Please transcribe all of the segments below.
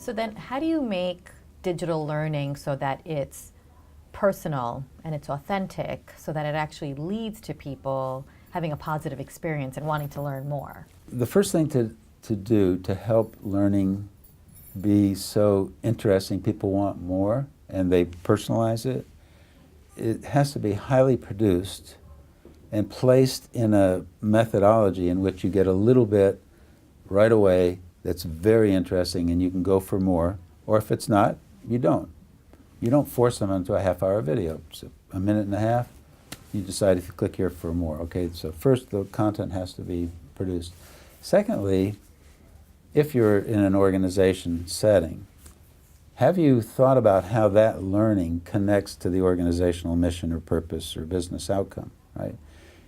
So then how do you make digital learning so that it's personal and it's authentic, so that it actually leads to people having a positive experience and wanting to learn more? The first thing to do to help learning be so interesting, people want more, and they personalize it, it has to be highly produced and placed in a methodology in which you get a little bit right away that's very interesting and you can go for more, or if it's not, you don't. You don't force them into a half-hour video. So a minute and a half, you decide if you click here for more. Okay, so first the content has to be produced. Secondly, if you're in an organization setting, have you thought about how that learning connects to the organizational mission or purpose or business outcome, right?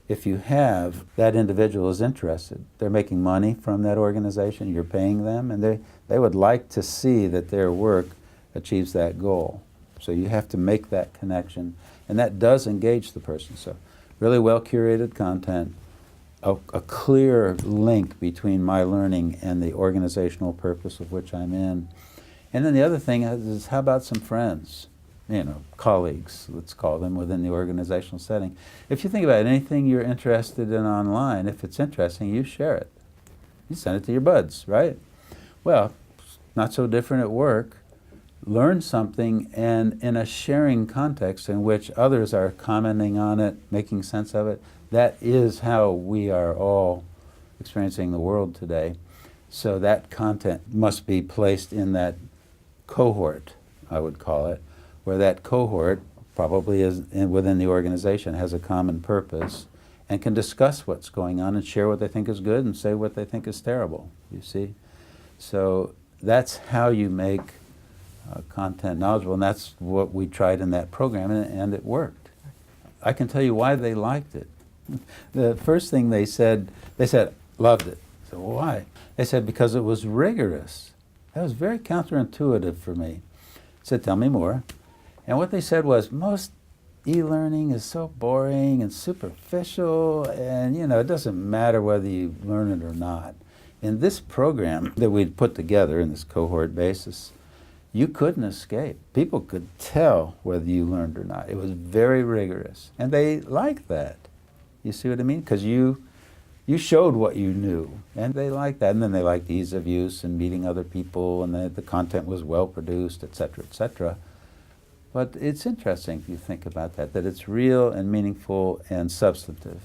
If you have, that individual is interested. They're making money from that organization, you're paying them, and they would like to see that their work achieves that goal. So you have to make that connection, and that does engage the person. So really well curated content, a clear link between my learning and the organizational purpose of which I'm in. And then the other thing is, how about some friends? You know, colleagues, let's call them, within the organizational setting. If you think about anything you're interested in online, if it's interesting, you share it. You send it to your buds, right? Well, not so different at work. Learn something, and in a sharing context in which others are commenting on it, making sense of it, that is how we are all experiencing the world today. So that content must be placed in that cohort, I would call it, where that cohort probably is within the organization, has a common purpose, and can discuss what's going on and share what they think is good and say what they think is terrible, you see? So that's how you make content knowledgeable, and that's what we tried in that program, and it worked. I can tell you why they liked it. The first thing they said, loved it. So why? They said because it was rigorous. That was very counterintuitive for me. I said, tell me more. And what they said was, most e-learning is so boring and superficial, and you know, it doesn't matter whether you learn it or not. In this program that we'd put together in this cohort basis, you couldn't escape. People could tell whether you learned or not. It was very rigorous, and they liked that. You see what I mean? Because you showed what you knew, and they liked that. And then they liked ease of use and meeting other people, and the content was well produced, et cetera, et cetera. But it's interesting if you think about that, that it's real and meaningful and substantive.